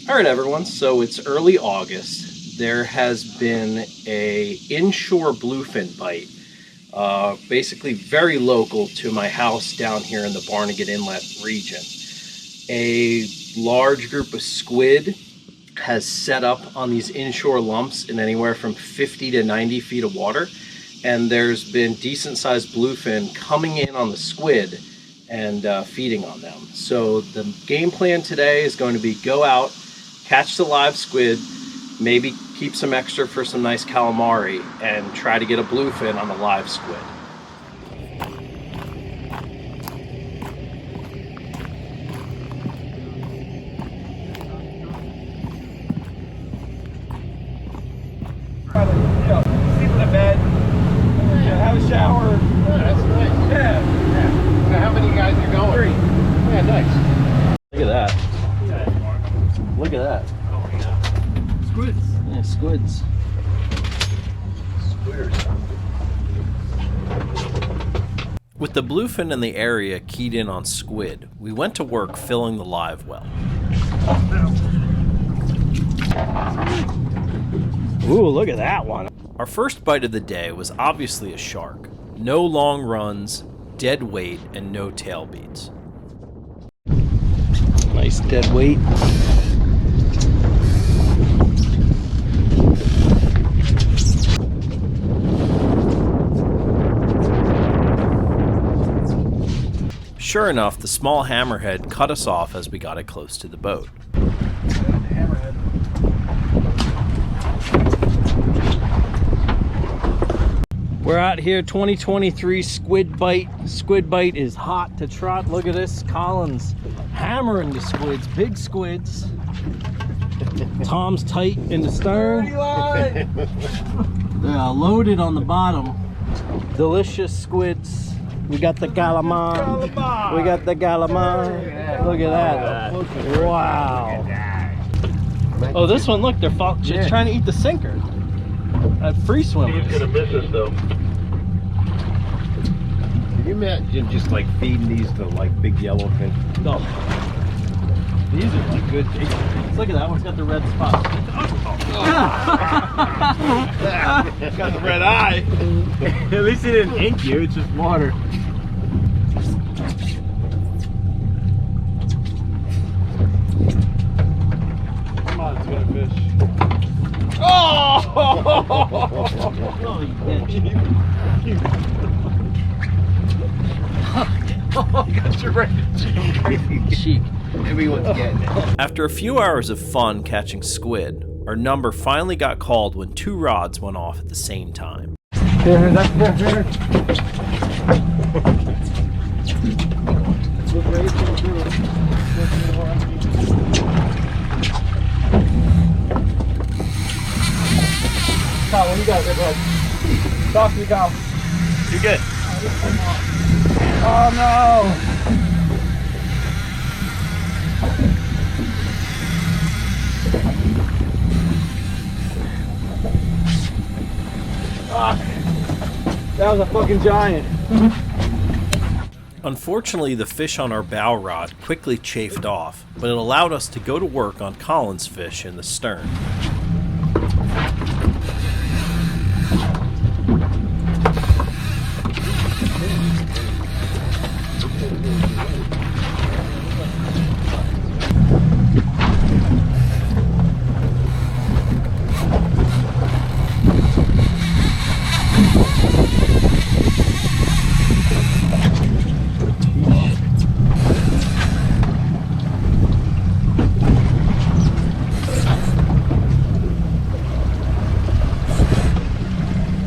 All right, everyone, so it's early August. There has been a inshore bluefin bite, basically very local to my house down here in the Barnegat Inlet region. A large group of squid has set up on these inshore lumps in anywhere from 50 to 90 feet of water, and there's been decent sized bluefin coming in on the squid and feeding on them. So the game plan today is going to be go out, catch the live squid, maybe keep some extra for some nice calamari, and try to get a bluefin on the live squid. Sleep in the bed, have a shower. Oh, that's nice. Yeah. So how many guys are going? 3. Yeah, nice. Look at that. Look at that. Oh, yeah. Squids. Yeah, squids. With the bluefin in the area keyed in on squid, we went to work filling the live well. Ooh, look at that one. Our first bite of the day was obviously a shark. No long runs, dead weight, and no tail beats. Nice dead weight. Sure enough, the small hammerhead cut us off as we got it close to the boat. Hammerhead. We're out here, 2023 squid bite. Squid bite is hot to trot. Look at this, Colin's hammering the squids, big squids. Tom's tight in the stern. Yeah, loaded on the bottom. Delicious squids. We got the calamari. We got the calamari. Look at that. Wow. Oh, this one, look, they're trying to eat the sinker. That free swim. He's gonna miss us though. Can you imagine just like feeding these to like big yellowfin? No. These are like good big ones. Look at that one's got the red spot. Got the red eye. At least it didn't ink you, it's just water. Come on, it's gonna fish. Oh, you Got your right cheek. Everyone's getting it. After a few hours of fun catching squid, our number finally got called when 2 rods went off at the same time. Here, that's there. Kyle, what do you got there, bud? Talk to me, Kyle. You're good. Oh no! That was a fucking giant. Unfortunately, the fish on our bow rod quickly chafed off, but it allowed us to go to work on Colin's fish in the stern.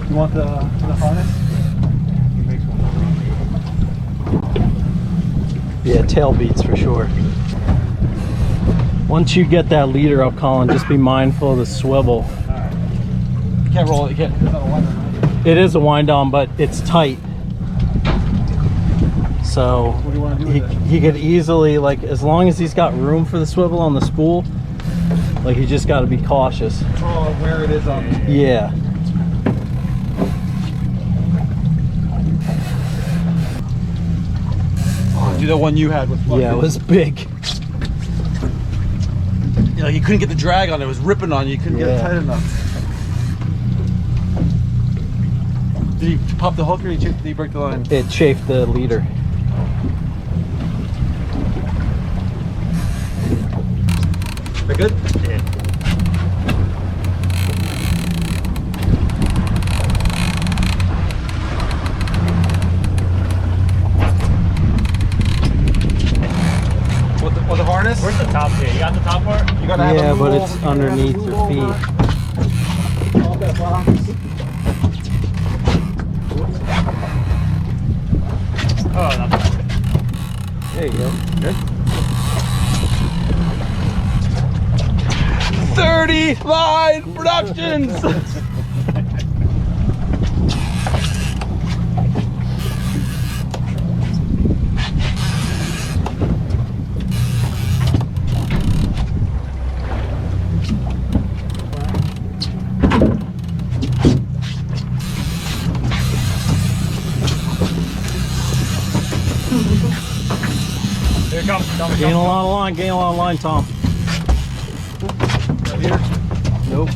You want the harness? Yeah, tail beats for sure. Once you get that leader up, Colin, just be mindful of the swivel. Alright. You can't roll it, you can't. It's not a wind on, right? It is a wind on, but it's tight. So What do you want to do with it? he could easily, like, as long as he's got room for the swivel on the spool, like, you just got to be cautious. Oh, where it is on. Yeah. Do the one you had with Yeah, it was big. you couldn't get the drag on it. It was ripping on you. You couldn't get it tight enough. Did you pop the hook or did you break the line? It chafed the leader. That good? Yeah. With the harness? Where's the top here? You got the top part? You gotta have Yeah, a but rule. it's underneath your feet. Off that box. Oh, not bad. There you go. Good. 30 Line Productions! Here it comes. Gain a lot of line, gain a lot of line, Tom. Right here. Nope.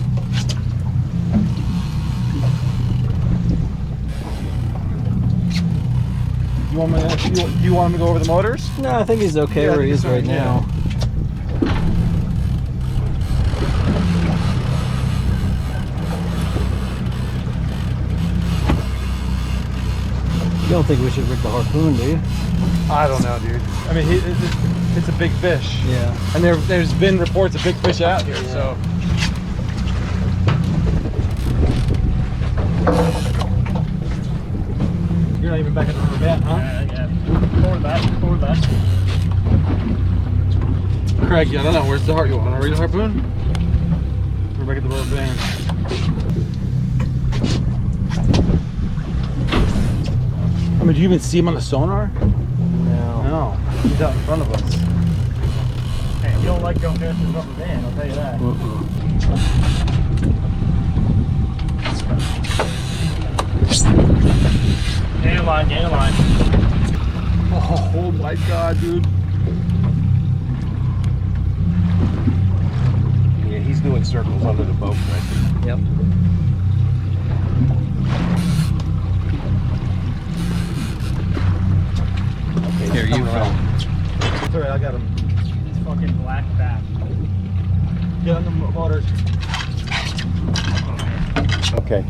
You want him to go over the motors? No, I think he's okay Yeah, I where think he is he's right fine, now. You don't think we should rig the harpoon, do you? I don't know, dude. I mean, it's a big fish. Yeah. And there's been reports of big fish out here, so. You're not even back at the rubber band, huh? Yeah. Forward that. Craig, I don't know. Where's the heart? You want to read the harpoon? We're back at the rubber band. I mean, do you even see him on the sonar? No. No. He's out in front of us. Hey, you don't like going past the rubber band, I'll tell you that. Gain a line, gain a line. Oh my god, dude. Yeah, he's doing circles under the boat, right? Yep. Okay, Here, you coming go. around. It's alright, I got him. It's fucking black back. Get on the motors. Okay.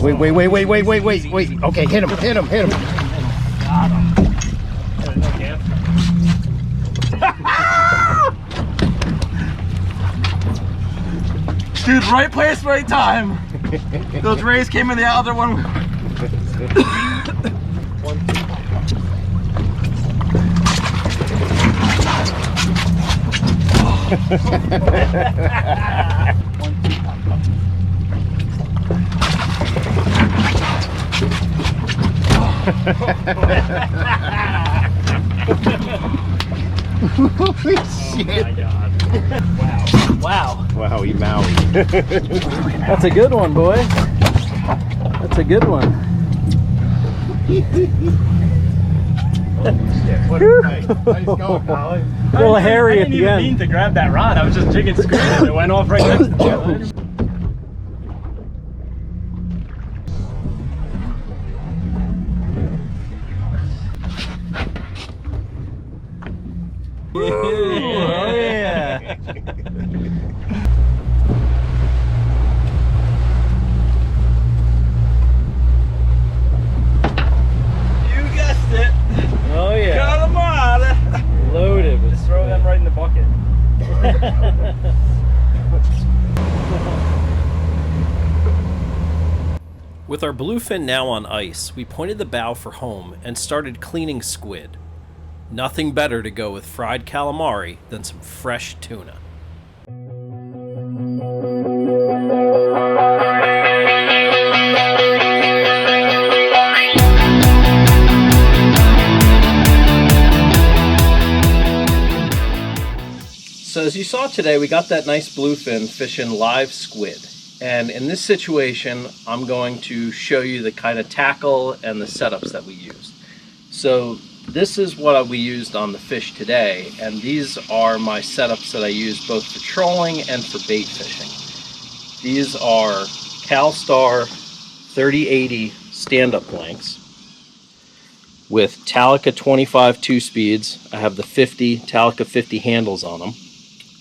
Wait. Okay, hit him. Got him. No gap. Dude, right place, right time. Those rays came in the other one. Holy Oh shit. my god. Wow. Wow. Wow, he Maui. That's a good one, boy. That's a good one. Nice going, Holly. A little hairy I at didn't the even end. mean to grab that rod. I was just jigging Squid and it went off right next to me. Yeah. You guessed it. Oh yeah. Calamari. Loaded. Just throw them right in the bucket. With our bluefin now on ice, we pointed the bow for home and started cleaning squid. Nothing better to go with fried calamari than some fresh tuna. So as you saw today, we got that nice bluefin fishing live squid. And in this situation, I'm going to show you the kind of tackle and the setups that we used. So this is what we used on the fish today, and these are my setups that I use both for trolling and for bait fishing. These are CalStar 3080 stand-up lengths with Talica 25 2-speeds. I have the 50 Talica 50 handles on them.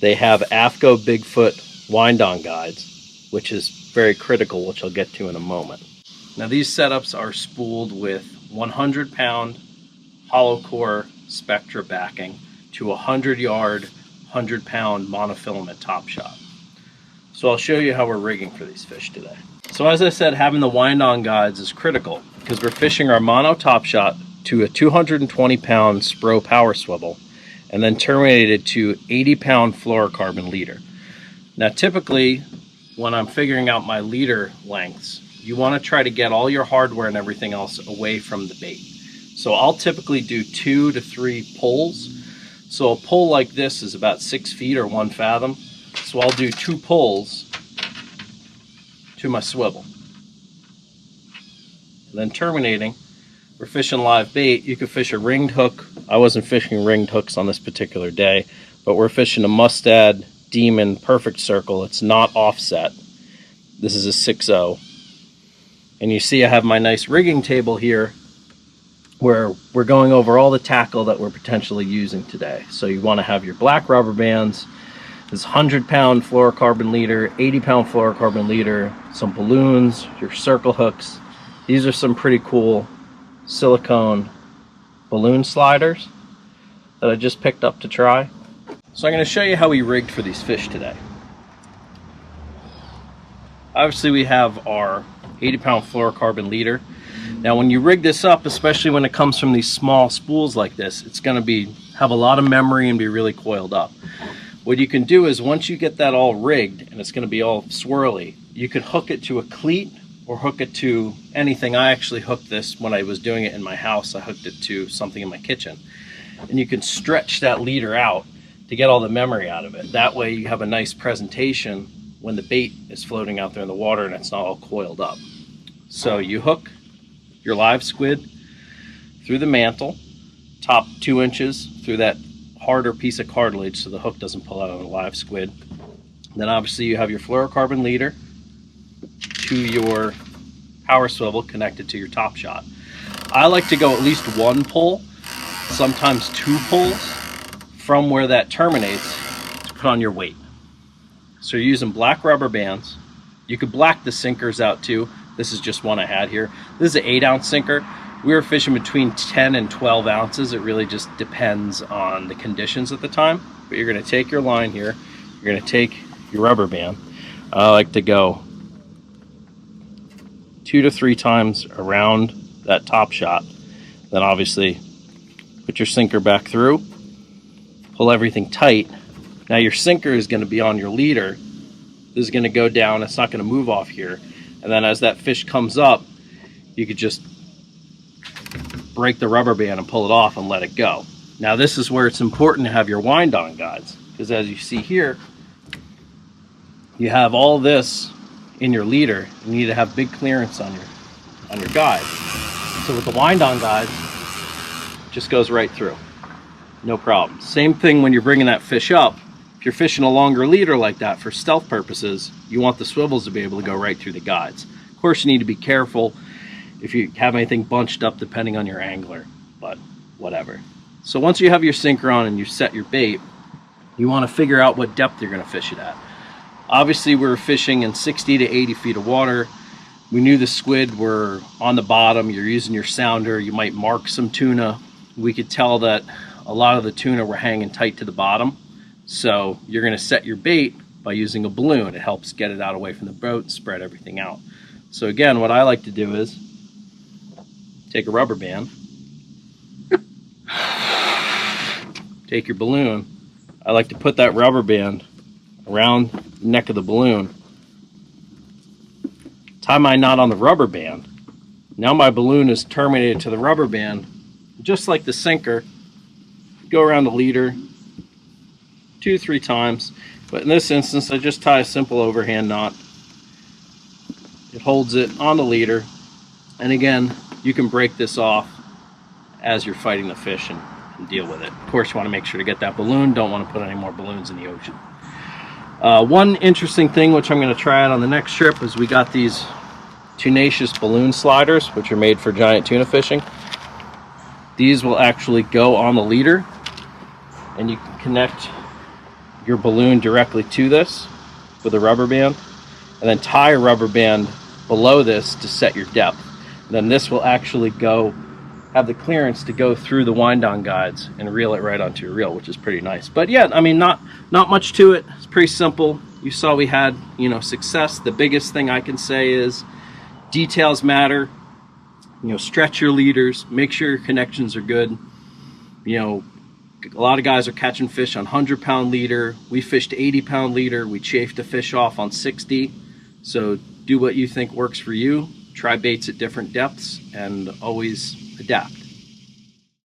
They have AFCO Bigfoot wind-on guides, which is very critical, which I'll get to in a moment. Now these setups are spooled with 100-pound hollow core Spectra backing to 100-yard, 100-pound monofilament top shot. So I'll show you how we're rigging for these fish today. So as I said, having the wind-on guides is critical because we're fishing our mono top shot to a 220-pound Spro power swivel and then terminated to 80-pound fluorocarbon leader. Now typically when I'm figuring out my leader lengths, you want to try to get all your hardware and everything else away from the bait. So I'll typically do 2 to 3 pulls. So a pull like this is about 6 feet or 1 fathom. So I'll do 2 pulls to my swivel. And then terminating, we're fishing live bait. You could fish a ringed hook. I wasn't fishing ringed hooks on this particular day, but we're fishing a Mustad Demon Perfect Circle. It's not offset. This is a 6.0. And you see I have my nice rigging table here where we're going over all the tackle that we're potentially using today. So you want to have your black rubber bands, this 100-pound fluorocarbon leader, 80-pound fluorocarbon leader, some balloons, your circle hooks. These are some pretty cool silicone balloon sliders that I just picked up to try. So I'm going to show you how we rigged for these fish today. Obviously we have our 80-pound fluorocarbon leader. Now when you rig this up, especially when it comes from these small spools like this, it's going to have a lot of memory and be really coiled up. What you can do is once you get that all rigged and it's going to be all swirly, you could hook it to a cleat or hook it to anything. I actually hooked this when I was doing it in my house. I hooked it to something in my kitchen. And you can stretch that leader out to get all the memory out of it. That way you have a nice presentation when the bait is floating out there in the water and it's not all coiled up. So you hook your live squid through the mantle, top 2 inches through that harder piece of cartilage so the hook doesn't pull out on the live squid. Then obviously you have your fluorocarbon leader to your power swivel connected to your top shot. I like to go at least 1 pull, sometimes 2 pulls from where that terminates to put on your weight. So you're using black rubber bands. You could black the sinkers out too. This is just one I had here. This is an 8-ounce sinker. We were fishing between 10 and 12 ounces. It really just depends on the conditions at the time. But you're going to take your line here. You're going to take your rubber band. I like to go 2 to 3 times around that top shot. Then obviously put your sinker back through. Pull everything tight. Now your sinker is going to be on your leader. This is going to go down. It's not going to move off here. And then as that fish comes up, you could just break the rubber band and pull it off and let it go. Now this is where it's important to have your wind-on guides, because as you see here, you have all this in your leader. You need to have big clearance on your guide. So with the wind-on guides, it just goes right through. No problem. Same thing when you're bringing that fish up. If you're fishing a longer leader like that for stealth purposes, you want the swivels to be able to go right through the guides. Of course, you need to be careful if you have anything bunched up depending on your angler, but whatever. So once you have your sinker on and you set your bait, you want to figure out what depth you're going to fish it at. Obviously, we're fishing in 60 to 80 feet of water. We knew the squid were on the bottom. You're using your sounder. You might mark some tuna. We could tell that a lot of the tuna were hanging tight to the bottom. So you're going to set your bait by using a balloon. It helps get it out away from the boat and spread everything out. So again, what I like to do is take a rubber band, take your balloon. I like to put that rubber band around the neck of the balloon, tie my knot on the rubber band. Now my balloon is terminated to the rubber band, just like the sinker. Go around the leader 2-3 times, but in this instance I just tie a simple overhand knot. It holds it on the leader, and again you can break this off as you're fighting the fish and deal with it. Of course, you want to make sure to get that balloon. Don't want to put any more balloons in the ocean. One interesting thing, which I'm going to try out on the next trip, is we got these tunacious balloon sliders, which are made for giant tuna fishing. These will actually go on the leader, and you can connect your balloon directly to this with a rubber band, and then tie a rubber band below this to set your depth. And then this will actually have the clearance to go through the wind down guides and reel it right onto your reel, which is pretty nice. But yeah, I mean, not much to it. It's pretty simple. You saw we had, you know, success. The biggest thing I can say is details matter. You know, stretch your leaders, make sure your connections are good. You know, a lot of guys are catching fish on 100-pound leader. We fished 80-pound leader. We chafed the fish off on 60. So do what you think works for you. Try baits at different depths and always adapt.